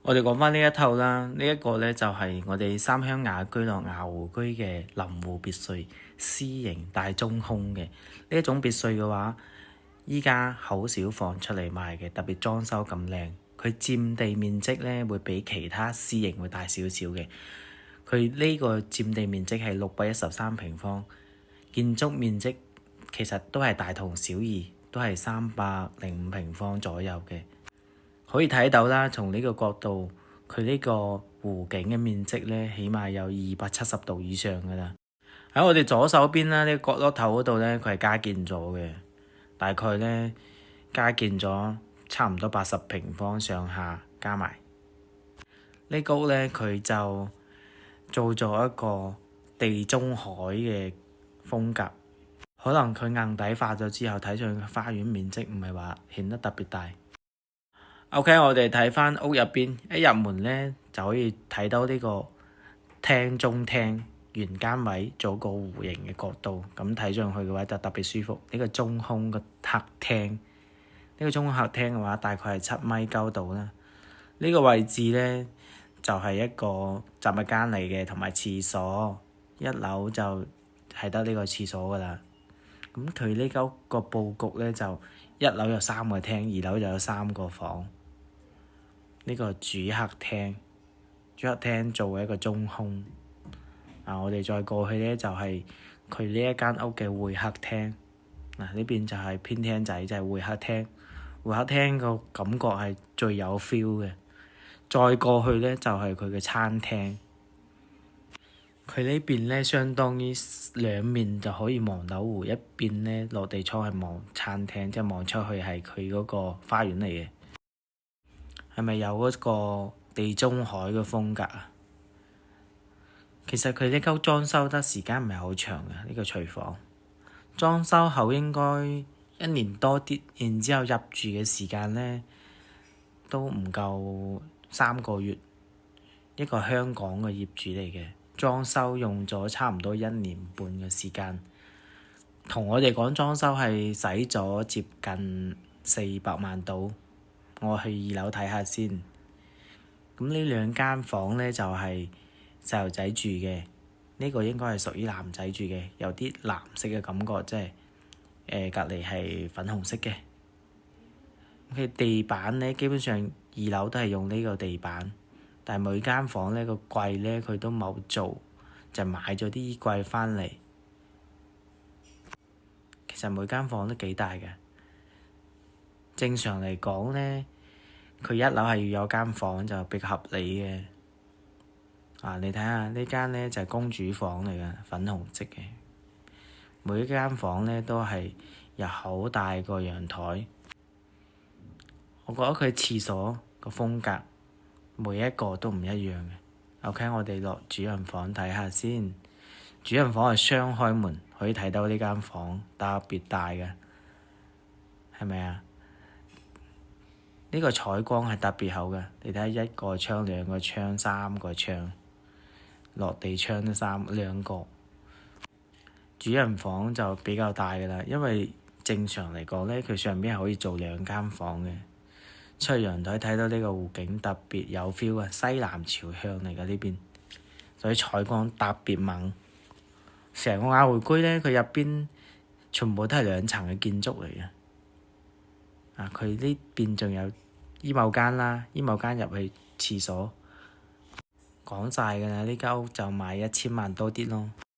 我哋講翻呢一套啦，呢一個呢，就係我哋三鄉雅居樂雅湖居嘅臨湖別墅，C 型帶中空嘅呢一種別墅嘅話，依家好少放出嚟賣嘅，特別裝修咁靚，佢佔地面積呢會比其他 C 型會大少少嘅。佢呢個佔地面積係613平方，建築面積其實都係大同小異，都係305平方左右嘅。可以睇到啦，從呢個角度，佢呢個湖景嘅面積呢，起碼有270度以上噶啦。喺我哋左手邊啦，呢個角落頭嗰度呢，佢係加建咗嘅，大概呢，加建咗差唔多80平方上下加埋。呢個屋呢，佢就做咗一個地中海嘅風格，可能佢硬底化咗之後，睇上去花園面積唔係話顯得特別大。OK，我哋睇翻屋入邊，一入門呢，就可以睇到呢個廳中廳沿間位做個弧形嘅角度，咁睇上去嘅話就特別舒服。呢個中空嘅客廳，呢個中空客廳嘅話大概係7米高度啦。呢個位置呢，就係一個雜物間嚟嘅，同埋廁所。一樓就係得呢個廁所噶啦。咁佢呢個佈局呢，就一樓有3個廳，2樓就有3個房。呢個主客廳，主客廳做一個中空。我哋再過去呢，就係佢呢一間屋嘅會客廳。呢邊就係偏廳仔，就係會客廳。會客廳個感覺係最有 feel 嘅。再過去呢，就係佢嘅餐廳。佢呢邊呢，相當於兩面就可以望到湖，一邊呢，落地窗係望餐廳，即係望出去係佢嗰個花園嚟嘅。係咪有嗰個地中海嘅風格啊？其實佢呢間裝修得時間唔係好長嘅，呢個廚房裝修後應該1年多啲，然之後入住嘅時間呢，都唔夠3個月。一個香港嘅業主嚟嘅，裝修用咗差唔多1年半嘅時間，同我哋講裝修係使咗接近400萬度。我去2樓睇下先。咁呢2間房呢，就係細路仔住嘅，呢個應該係屬於男仔住嘅，有啲藍色嘅感覺，即係隔離係粉紅色嘅。佢地板呢，基本上2樓都係用呢個地板，但係每間房呢個櫃呢，佢都冇做，就買咗啲衣櫃返嚟。其實每間房都幾大嘅。正常嚟講呢，佢1樓係要有間房就比較合理嘅。你睇下呢間呢就係公主房嚟嘅，粉紅色嘅。每一間房呢都係有好大個陽台。我覺得佢廁所個風格每一個都唔一樣嘅。OK，我哋落主人房睇下先。主人房係雙開門，可以睇到呢間房特別大嘅，係咪啊？呢個採光係特別好嘅，你睇下1個窗、2個窗、3個窗，落地窗都2個。主人房就比較大嘅啦，因為正常嚟講呢，佢上邊係可以做2間房嘅。出去陽台睇到呢個湖景特別有 feel 啊，西南朝向嚟嘅呢邊，所以採光特別猛。成個雅湖居呢，佢入邊全部都係2層嘅建築嚟嘅。佢呢邊仲有衣帽間啦，衣帽間入去廁所。講晒㗎啦，呢間屋就賣1000萬多啲咯。